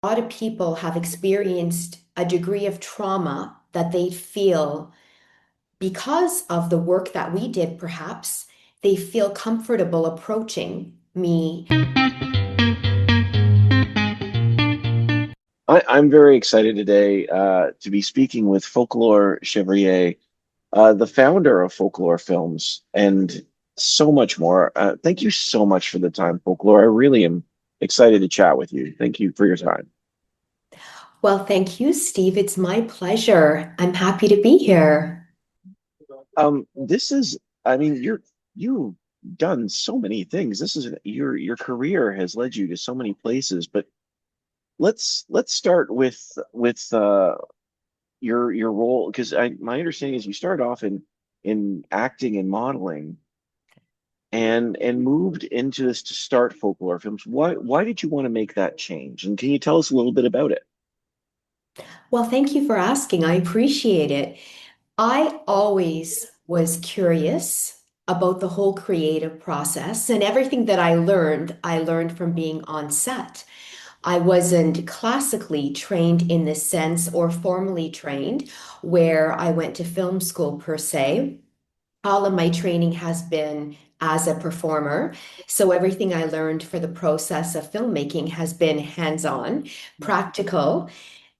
A lot of people have experienced a degree of trauma that they feel because of the work that we did, perhaps, they feel comfortable approaching me. I'm very excited today to be speaking with Folklaur Chevrier, the founder of Folklaur Films, and so much more. Thank you so much for the time, Folklore. I really am excited to chat with you. Thank you for your time. Well, thank you, Steve. It's my pleasure. I'm happy to be here. This is, I mean, you've done so many things. This is your career has led you to so many places, but let's start with your role because I my understanding is you started off in acting and modeling and moved into this to start folklore films. Why did you want to make that change? And can you tell us a little bit about it? Well, thank you for asking. I appreciate it. I always was curious about the whole creative process, and everything that I learned from being on set. I wasn't classically trained in this sense or formally trained where I went to film school per se. All of my training has been as a performer. So everything I learned for the process of filmmaking has been hands-on, practical.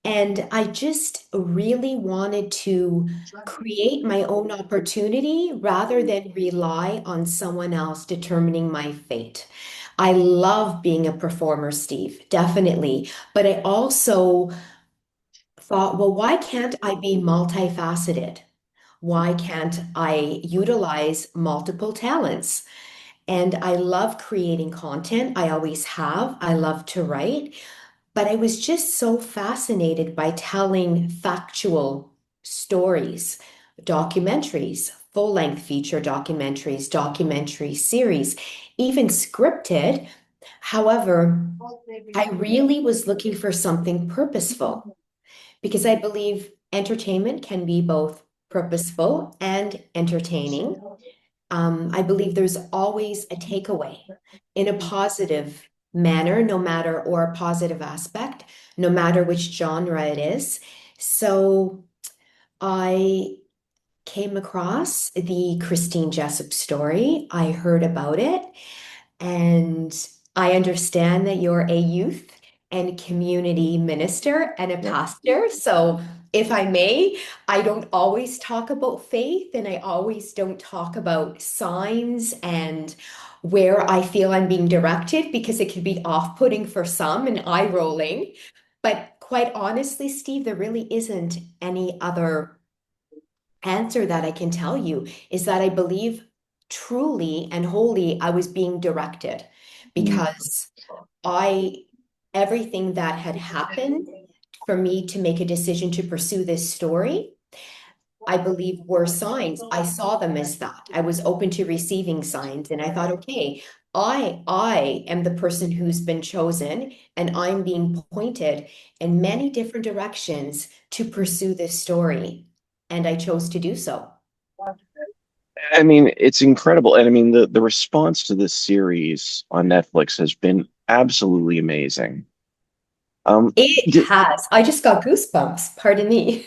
And I just really wanted to create my own opportunity rather than rely on someone else determining my fate. I love being a performer, Steve, definitely. But I also thought, well, why can't I be multifaceted? Why can't I utilize multiple talents? And I love creating content. I always have. I love to write. But I was just so fascinated by telling factual stories, documentaries, full-length feature documentaries, documentary series, even scripted. However, I really was looking for something purposeful because I believe entertainment can be both purposeful and entertaining. I believe there's always a takeaway in a positive manner, no matter, or a positive aspect, no matter which genre it is. So I came across the Christine Jessop story. I heard about it, and I understand that you're a youth and community minister and a pastor. So, if I may, I don't always talk about faith and I always don't talk about signs and where I feel I'm being directed because it could be off-putting for some and eye-rolling. But quite honestly, Steve, there really isn't any other answer that I can tell you is that I believe truly and wholly I was being directed Mm. because I, everything that had happened for me to make a decision to pursue this story, I believe were signs. I saw them as that. I was open to receiving signs and I thought, okay, I am the person who's been chosen and I'm being pointed in many different directions to pursue this story. And I chose to do so. I mean, it's incredible. And I mean, the response to this series on Netflix has been absolutely amazing. It Did, has. I just got goosebumps. Pardon me.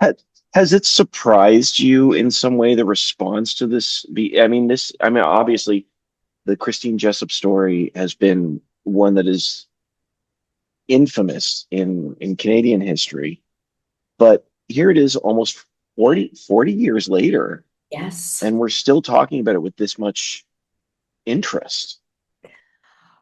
ha- has it surprised you in some way, the response to this? I mean, obviously, the Christine Jessup story has been one that is infamous in Canadian history. But here it is almost 40 years later, Yes. and we're still talking about it with this much interest.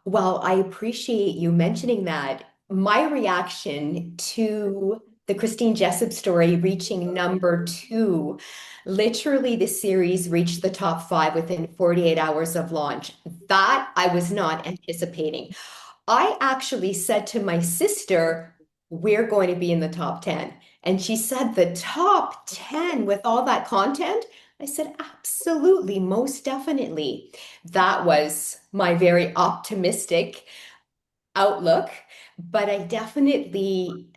Well, I appreciate you mentioning that. My reaction to the Christine Jessup story reaching number two, literally the series reached the top five within 48 hours of launch. That I was not anticipating. I actually said to my sister, we're going to be in the top 10. And she said, the top 10 with all that content? I said, absolutely, most definitely. That was my very optimistic outlook, but I definitely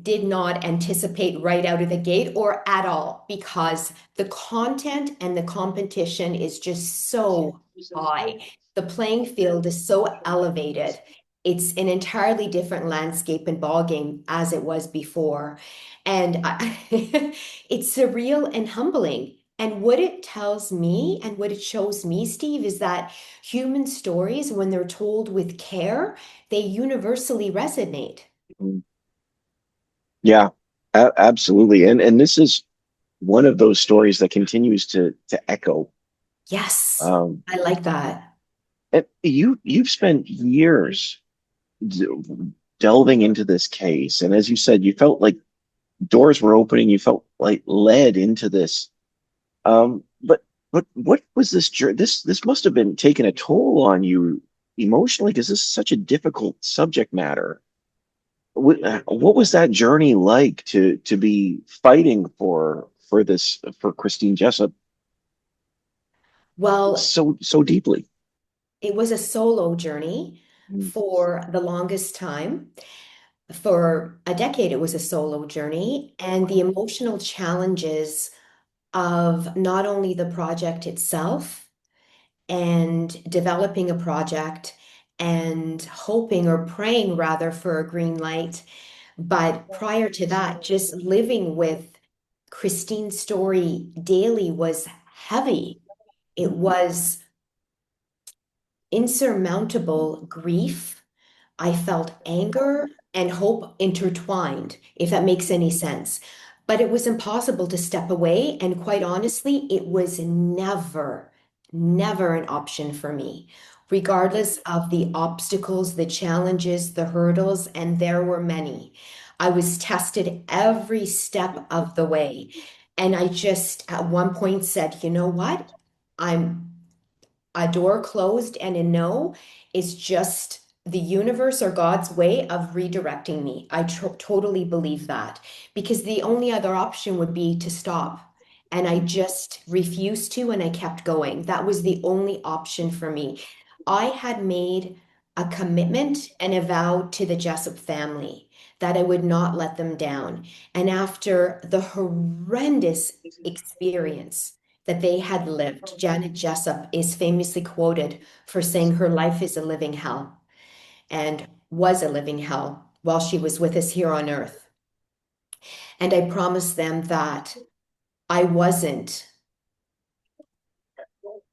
did not anticipate right out of the gate or at all because the content and the competition is just so high. The playing field is so elevated. it's an entirely different landscape and ball game as it was before. And it's surreal and humbling. And what it tells me and what it shows me, Steve, is that human stories, when they're told with care, they universally resonate. Mm. Yeah, absolutely. And this is one of those stories that continues to echo. Yes, Um, I like that. and you've spent years d- delving into this case, and as you said, you felt like doors were opening. You felt like led into this. But what was this journey? This must have been taking a toll on you emotionally because this is such a difficult subject matter. What was that journey like to be fighting for this for Christine Jessop Well, so deeply? it was a solo journey Mm. for the longest time. For a decade, it was a solo journey, and the emotional challenges of not only the project itself and developing a project and hoping or praying rather for a green light, but prior to that, just living with Christine's story daily was heavy. It was insurmountable grief. I felt anger and hope intertwined, if that makes any sense. But it was impossible to step away. And quite honestly, it was never an option for me, regardless of the obstacles, the challenges, the hurdles, and there were many. I was tested every step of the way. And I just at one point said, you know what? I'm a door closed and a no is just the universe or God's way of redirecting me. I totally believe that because the only other option would be to stop. And I just refused to, and I kept going. That was the only option for me. I had made a commitment and a vow to the Jessup family that I would not let them down. And after the horrendous experience, that they had lived. Janet Jessup is famously quoted for saying her life is a living hell and was a living hell while she was with us here on earth. And I promised them that I wasn't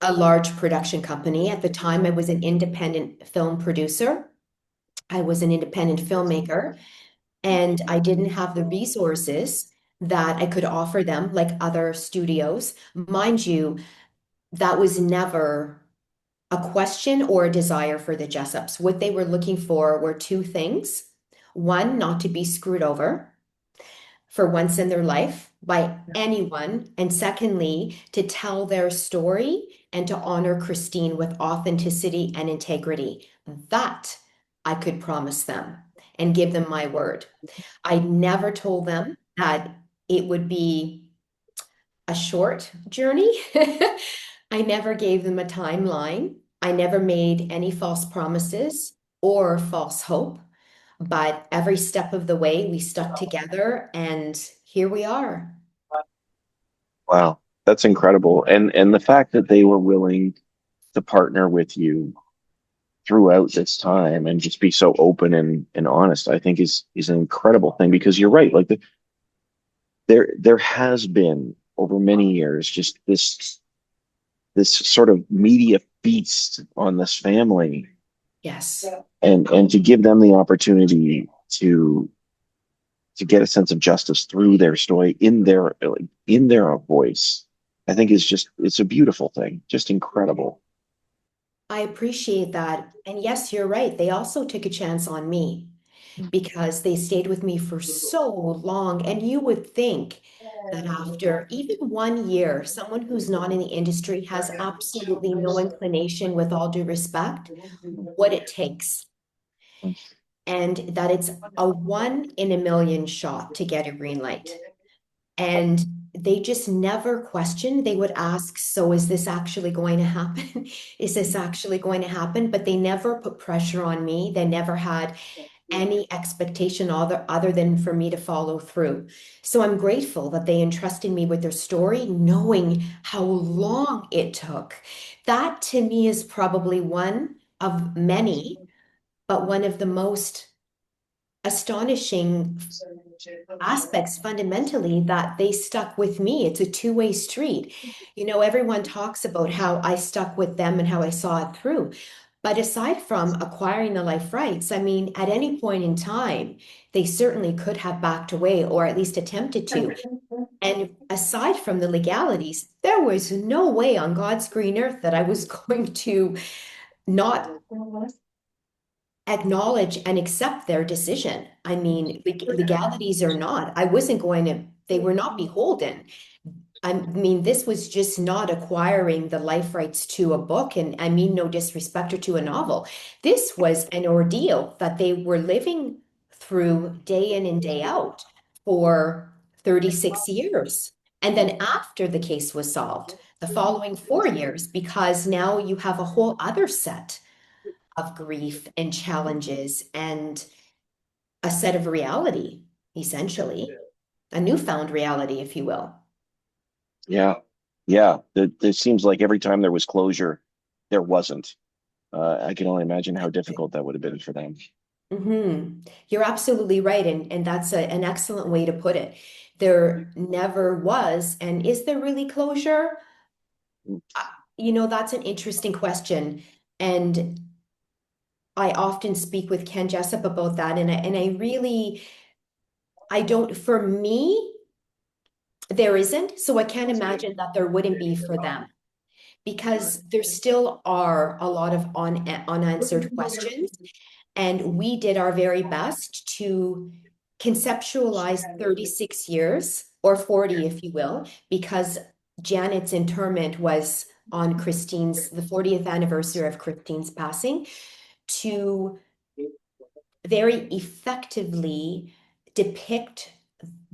a large production company. At the time, I was an independent film producer. I was an independent filmmaker, and I didn't have the resources that I could offer them like other studios. Mind you, that was never a question or a desire for the Jessups. What they were looking for were two things. One, not to be screwed over for once in their life by anyone. And secondly, to tell their story and to honor Christine with authenticity and integrity. That I could promise them and give them my word. I never told them that it would be a short journey. I never gave them a timeline. I never made any false promises or false hope. But every step of the way, we stuck together, and here we are. Wow, that's incredible. And the fact that they were willing to partner with you throughout this time and just be so open and honest, I think is an incredible thing because you're right. Like there has been over many years just this sort of media feast on this family Yes. and to give them the opportunity to get a sense of justice through their story in their voice, I think is just it's a beautiful thing, just incredible. I appreciate that. And yes, you're right. They also took a chance on me because they stayed with me for so long. And you would think that after even 1 year, someone who's not in the industry has absolutely no inclination, with all due respect, what it takes, and that it's a one in a million shot to get a green light. And they just never questioned. They would ask, so is this actually going to happen? Is this actually going to happen? But they never put pressure on me. They never had any expectation other than for me to follow through. So I'm grateful that they entrusted me with their story, knowing how long it took. That to me is probably one of many But one of the most astonishing aspects fundamentally that they stuck with me. It's a two-way street. You know, everyone talks about how I stuck with them and how I saw it through. But aside from acquiring the life rights, I mean, at any point in time, they certainly could have backed away or at least attempted to. And aside from the legalities, there was no way on God's green earth that I was going to not acknowledge and accept their decision. I mean, legalities or not, I wasn't going to, they were not beholden. I mean, this was just not acquiring the life rights to a book, and I mean no disrespect or to a novel. This was an ordeal that they were living through day in and day out for 36 years. And then after the case was solved, the following 4 years, because now you have a whole other set of grief and challenges and a set of reality, essentially, a newfound reality, if you will. Yeah. Yeah. It seems like every time there was closure, there wasn't. I can only imagine how difficult that would have been for them. You're absolutely right. And that's an excellent way to put it. There never was. And is there really closure? Uh, You know, that's an interesting question. And I often speak with Ken Jessop about that. And I really, I don't, for me, there isn't. So I can't imagine that there wouldn't be for them because there still are a lot of unanswered questions. And we did our very best to conceptualize 36 years or 40, if you will, because Janet's interment was on the 40th anniversary of Christine's passing, to very effectively depict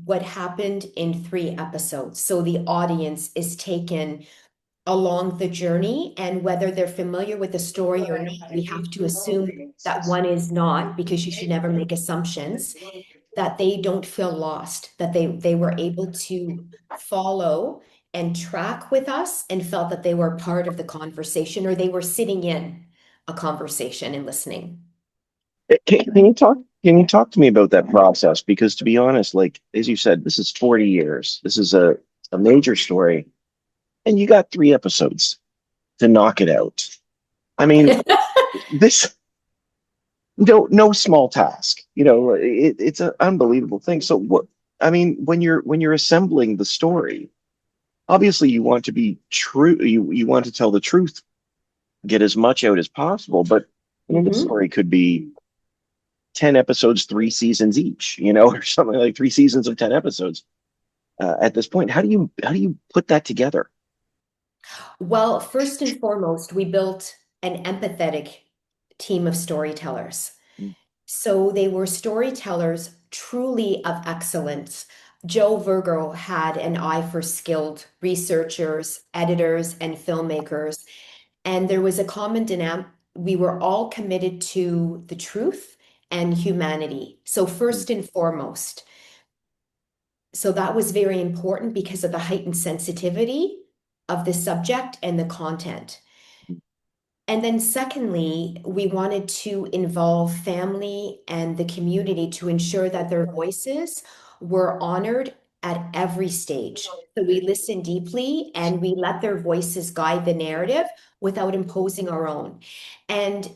what happened in 3 episodes. So the audience is taken along the journey, and whether they're familiar with the story or not, we have to assume that one is not, because you should never make assumptions, that they don't feel lost, that they were able to follow and track with us and felt that they were part of the conversation or they were sitting in a conversation and listening. Can you talk to me about that process? Because to be honest, like as you said, this is 40 years. This is a major story, and you got 3 episodes to knock it out. I mean, this no small task. It's an unbelievable thing. So what I mean, when you're assembling the story, obviously you want to be true, you want to tell the truth, get as much out as possible, but I mean, this Mhm. story could be 10 episodes, 3 seasons each, or something like 3 seasons of 10 episodes. At this point, how do you put that together? Well, first and foremost, we built an empathetic team of storytellers. So they were storytellers truly of excellence. Joe Virgo had an eye for skilled researchers, editors, and filmmakers. And there was a common dynamic. We were all committed to the truth and humanity. So, first and foremost, so that was very important because of the heightened sensitivity of the subject and the content. And then, secondly, we wanted to involve family and the community to ensure that their voices were honored at every stage. So we listened deeply and we let their voices guide the narrative without imposing our own. And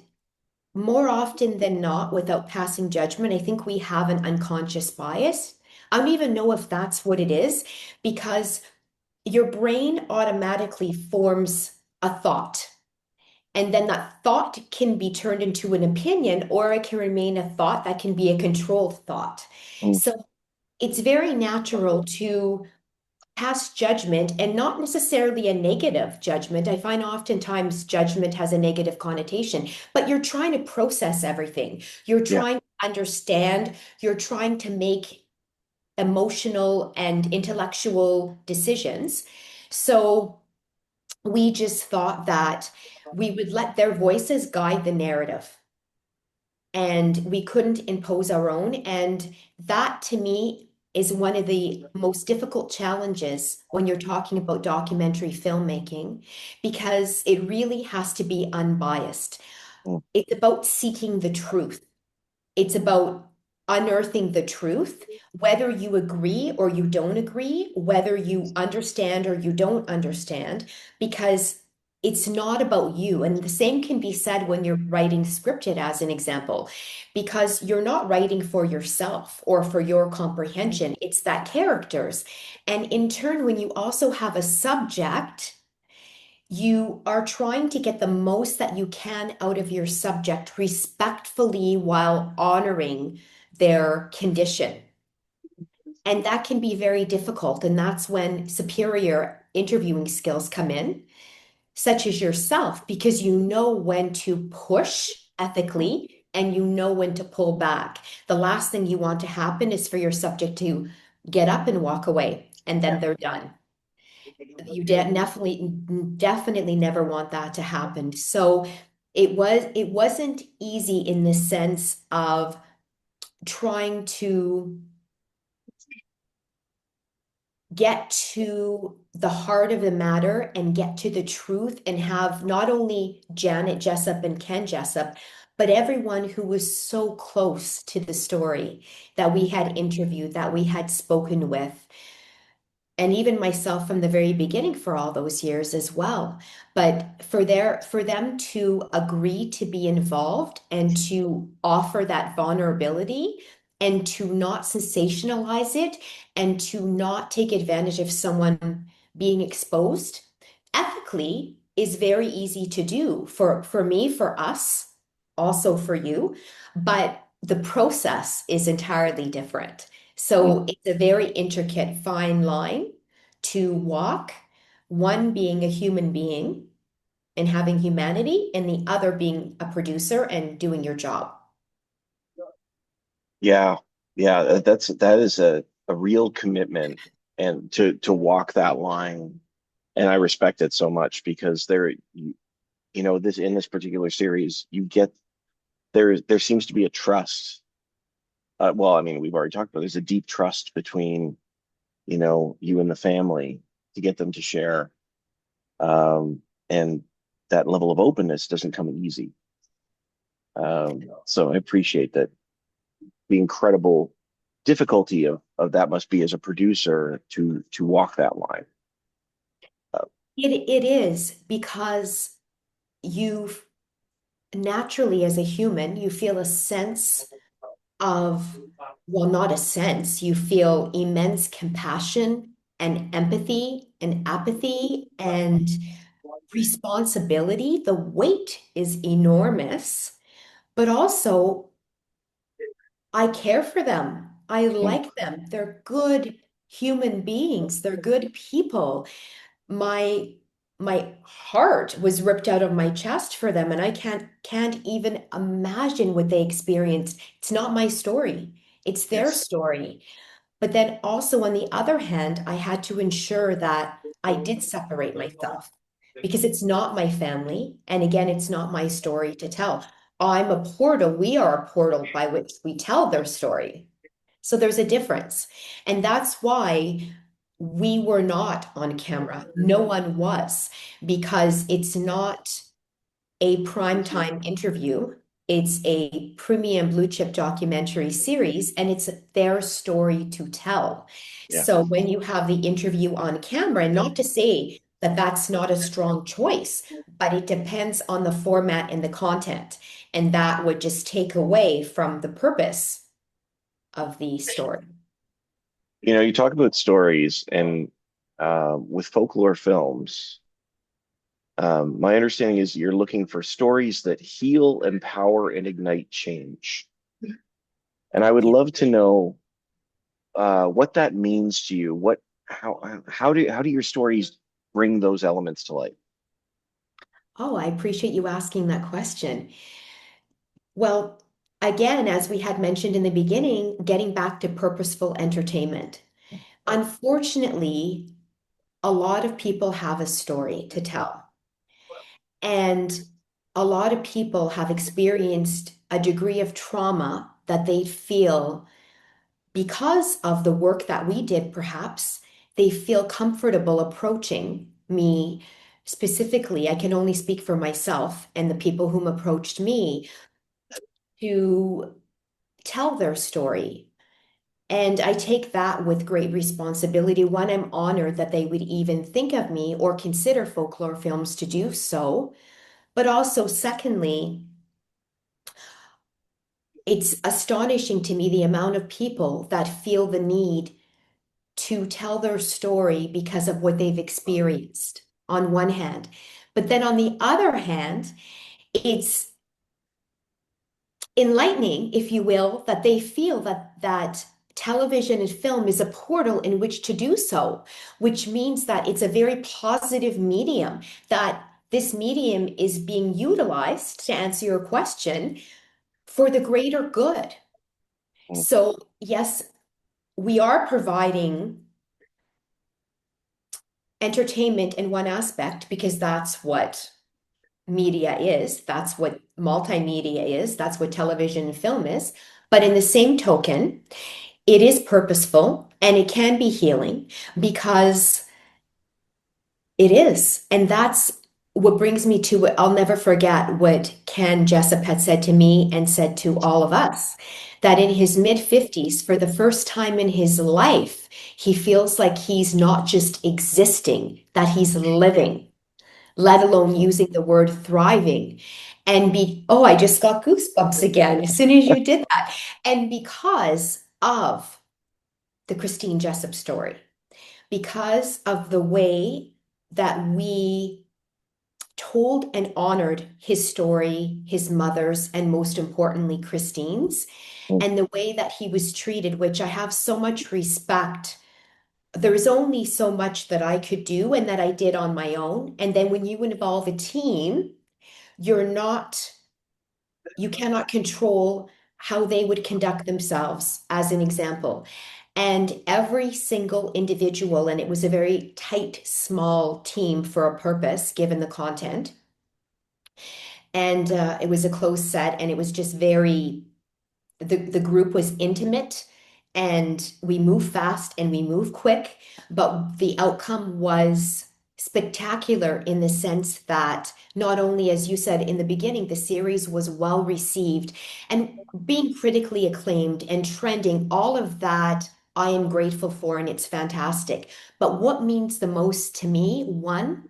more often than not, without passing judgment, I think we have an unconscious bias. I don't even know if that's what it is, because your brain automatically forms a thought. And then that thought can be turned into an opinion, or it can remain a thought that can be a controlled thought. Mm, So it's very natural to pass judgment and not necessarily a negative judgment. I find oftentimes judgment has a negative connotation, but you're trying to process everything. You're yeah. trying to understand, you're trying to make emotional and intellectual decisions. So we just thought that we would let their voices guide the narrative and we couldn't impose our own. And that to me is one of the most difficult challenges when you're talking about documentary filmmaking, because it really has to be unbiased. Mm. It's about seeking the truth. It's about unearthing the truth, whether you agree or you don't agree, whether you understand or you don't understand, because it's not about you. And the same can be said when you're writing scripted, as an example, because you're not writing for yourself or for your comprehension. It's that characters. And in turn, when you also have a subject, you are trying to get the most that you can out of your subject respectfully while honoring their condition. And that can be very difficult. And that's when superior interviewing skills come in, such as yourself, because you know when to push ethically and you know when to pull back. The last thing you want to happen is for your subject to get up and walk away, and then they're done. You definitely never want that to happen. So it wasn't easy in the sense of trying to get to the heart of the matter and get to the truth and have not only Janet Jessop and Ken Jessop, but everyone who was so close to the story that we had interviewed, that we had spoken with, and even myself from the very beginning for all those years as well. But for them to agree to be involved and to offer that vulnerability and to not sensationalize it and to not take advantage of someone being exposed ethically is very easy to do for me, for us, also for you, but the process is entirely different. So it's a very intricate, fine line to walk, one being a human being and having humanity, and the other being a producer and doing your job. Yeah, yeah, that is a real commitment and to walk that line. And I respect it so much because you know, this in this particular series, you get there seems to be a trust. Well, I mean, we've already talked about there's a deep trust between, you know, you and the family to get them to share. And that level of openness doesn't come easy. So I appreciate that the incredible difficulty of that must be as a producer to walk that line. Uh, It is because you naturally, as a human, you feel a sense of, well, not a sense, you feel immense compassion and empathy and apathy and responsibility. The weight is enormous, but also I care for them. I mm, like them. They're good human beings. They're good people. My my heart was ripped out of my chest for them, and I can't even imagine what they experienced. It's not my story. It's their yes. story. But then also, on the other hand, I had to ensure that I did separate myself because it's not my family. And again, it's not my story to tell. I'm a portal. We are a portal by which we tell their story. So there's a difference. And that's why we were not on camera. No one was, because it's not a primetime interview. It's a premium blue chip documentary series, and it's their story to tell. Yeah. So when you have the interview on camera, and not to say that that's not a strong choice, but it depends on the format and the content. And that would just take away from the purpose of the story. You know, you talk about stories and with folklore films, my understanding is you're looking for stories that heal, empower, and ignite change. And I would Yeah. love to know what that means to you. How do your stories bring those elements to life? Oh, I appreciate you asking that question. Well, again, as we had mentioned in the beginning, getting back to purposeful entertainment. Unfortunately, a lot of people have a story to tell, and a lot of people have experienced a degree of trauma that they feel because of the work that we did, perhaps, they feel comfortable approaching me specifically, I can only speak for myself and the people whom approached me to tell their story. And I take that with great responsibility. One, I'm honored that they would even think of me or consider Folklore Films to do so. But also, secondly, it's astonishing to me the amount of people that feel the need to tell their story because of what they've experienced on one hand. But then on the other hand, it's enlightening, if you will, that they feel that television and film is a portal in which to do so, which means that it's a very positive medium, that this medium is being utilized, to answer your question, for the greater good. So, yes, we are providing entertainment in one aspect because that's what media is, that's what multimedia is, that's what television and film is. But in the same token, it is purposeful and it can be healing because it is. And that's what brings me to what I'll never forget what Ken Jessop had said to me and said to all of us, that in his mid 50s, for the first time in his life, he feels like he's not just existing, that he's living, let alone using the word thriving. Oh, I just got goosebumps again as soon as you did that. And because of the Christine Jessop story, because of the way that we told and honored his story, his mother's, and most importantly, Christine's, and the way that he was treated, which I have so much respect. There is only so much that I could do and that I did on my own. And then when you involve a team, you're not, you cannot control how they would conduct themselves, as an example. And every single individual, and it was a very tight, small team for a purpose, given the content. And it was a close set, and it was just very, the group was intimate, and we move fast and we move quick, but the outcome was spectacular in the sense that not only, as you said in the beginning, the series was well received and being critically acclaimed and trending, all of that I am grateful for, and it's fantastic. But what means the most to me, one,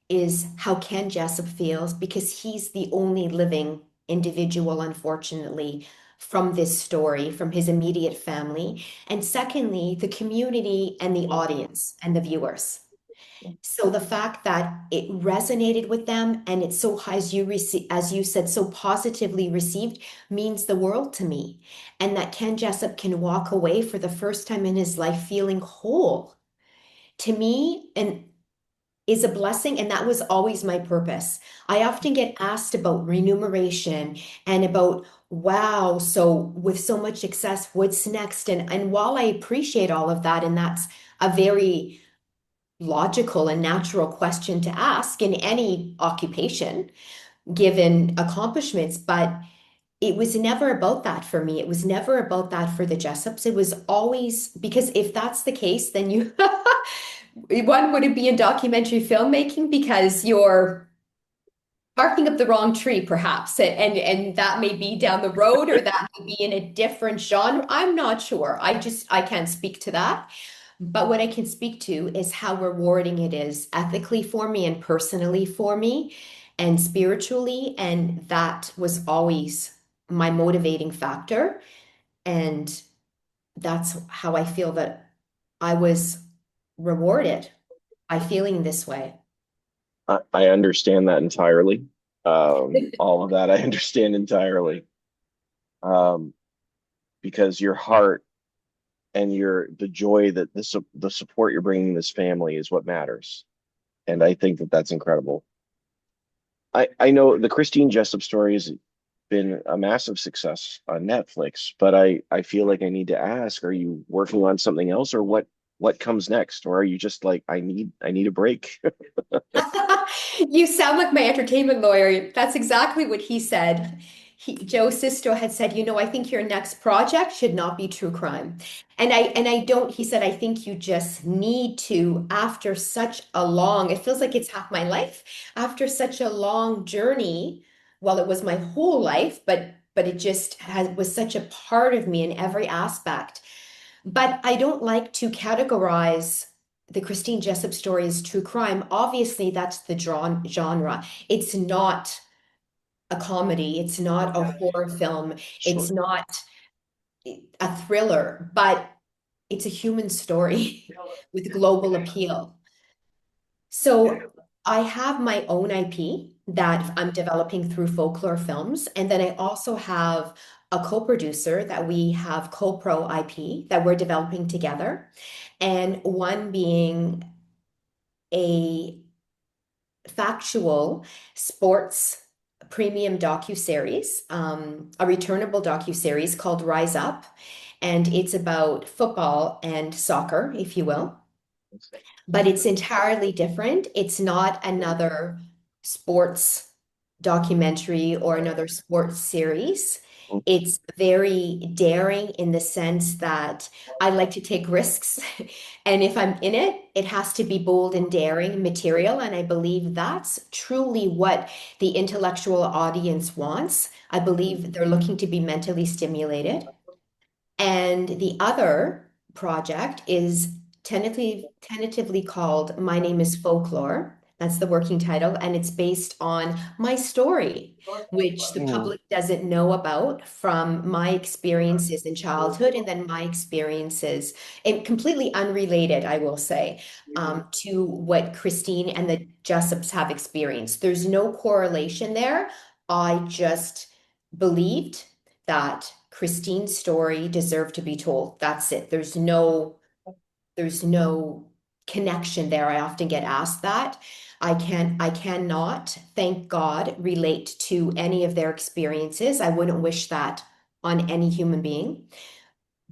is how Ken Jessup feels because he's the only living individual, unfortunately, from this story, from his immediate family. And secondly, the community and the audience and the viewers. So the fact that it resonated with them and it's so, as you said, so positively received means the world to me. And that Ken Jessup can walk away for the first time in his life feeling whole. To me, and is a blessing, and that was always my purpose. I often get asked about remuneration and about, wow, so with so much success, what's next? And while I appreciate all of that, and that's a very logical and natural question to ask in any occupation, given accomplishments, but it was never about that for me. It was never about that for the Jessops. It was always because if that's the case, then you one wouldn't be in documentary filmmaking because you're barking up the wrong tree, perhaps, and that may be down the road or that may be in a different genre. I'm not sure. I can't speak to that. But what I can speak to is how rewarding it is ethically for me and personally for me and spiritually. And that was always my motivating factor. And that's how I feel that I was rewarded by feeling this way. I understand that entirely. All of that I understand entirely. Um, because your heart and the joy that the support you're bringing this family is what matters. And I think that that's incredible. I know the Christine Jessup story has been a massive success on Netflix, but I feel like I need to ask, are you working on something else or what comes next? Or are you just like, I need a break? You sound like my entertainment lawyer. That's exactly what he said. Joe Sisto had said, I think your next project should not be true crime. And I don't, he said, I think you just need to, after such a long, it feels like it's half my life, after such a long journey, well, it was my whole life, but it just was such a part of me in every aspect. But I don't like to categorize the Christine Jessop story as true crime. Obviously, that's the genre. It's not a comedy. It's not a horror film. It's Sure. not a thriller, but it's a human story with global appeal. So I have my own IP that I'm developing through Folklaur Films. And then I also have a co-producer that we have co-pro IP that we're developing together. And one being a factual sports premium docu-series, a returnable docu-series called Rise Up. And it's about football and soccer, if you will, but it's entirely different. It's not another sports documentary or another sports series. It's very daring in the sense that I like to take risks. And if I'm in it, it has to be bold and daring material. And I believe that's truly what the intellectual audience wants. I believe they're looking to be mentally stimulated. And the other project is tentatively called My Name is Folklore. That's the working title, and it's based on my story, which the Mm. public doesn't know about from my experiences in childhood and then my experiences, and completely unrelated, I will say, to what Christine and the Jessops have experienced. There's no correlation there. I just believed that Christine's story deserved to be told. That's it. There's no connection there. I often get asked that. I cannot, thank God, relate to any of their experiences. I wouldn't wish that on any human being.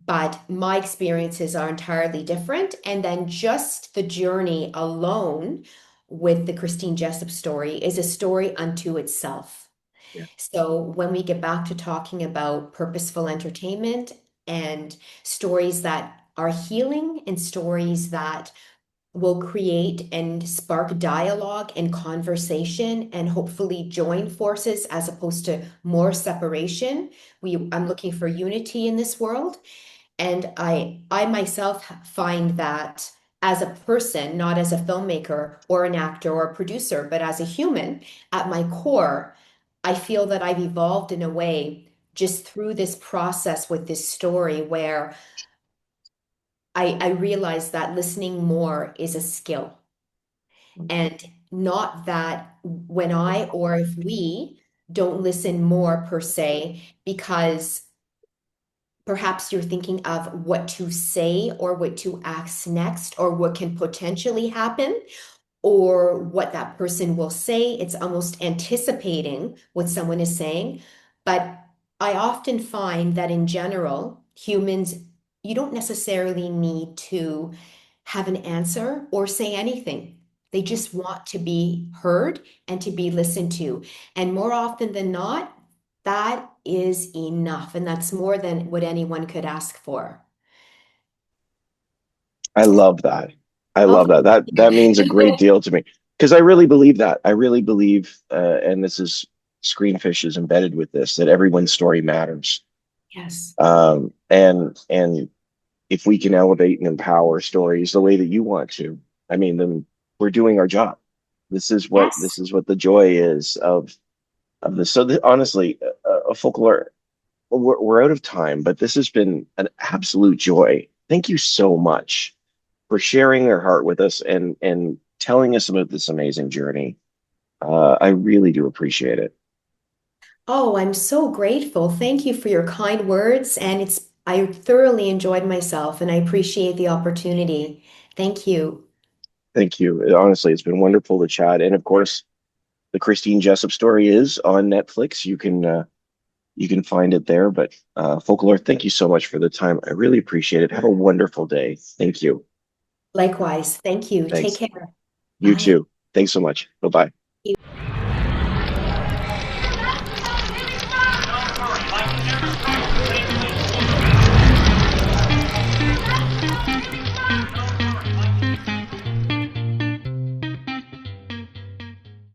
But my experiences are entirely different. And then just the journey alone with the Christine Jessup story is a story unto itself. Yeah. So when we get back to talking about purposeful entertainment and stories that are healing and stories that will create and spark dialogue and conversation and hopefully join forces as opposed to more separation, I'm looking for unity in this world. And I myself find that as a person, not as a filmmaker or an actor or a producer, but as a human, at my core, I feel that I've evolved in a way just through this process with this story where I realize that listening more is a skill. And not that when I or if we don't listen more per se, because perhaps you're thinking of what to say or what to ask next or what can potentially happen or what that person will say. It's almost anticipating what someone is saying. But I often find that in general, humans, you don't necessarily need to have an answer or say anything. They just want to be heard and to be listened to. And more often than not, that is enough. And that's more than what anyone could ask for. I love that. I Oh, love that. That means a thank great you. deal to me because I really believe that. I really believe, and this is ScreenFish is embedded with this, that everyone's story matters. Yes. And if we can elevate and empower stories the way that you want to, I mean, then we're doing our job. This Yes. is what the joy is of this. So honestly, a folklore. We're out of time, but this has been an absolute joy. Thank you so much for sharing their heart with us and telling us about this amazing journey. I really do appreciate it. Oh, I'm so grateful. Thank you for your kind words. And I thoroughly enjoyed myself and I appreciate the opportunity. Thank you. Thank you. Honestly, it's been wonderful to chat. And of course, the Christine Jessup story is on Netflix. You can find it there. But Folklore, thank you so much for the time. I really appreciate it. Have a wonderful day. Thank you. Likewise. Thank you. Take Thanks. care. You Bye. too. Thanks so much. Bye bye.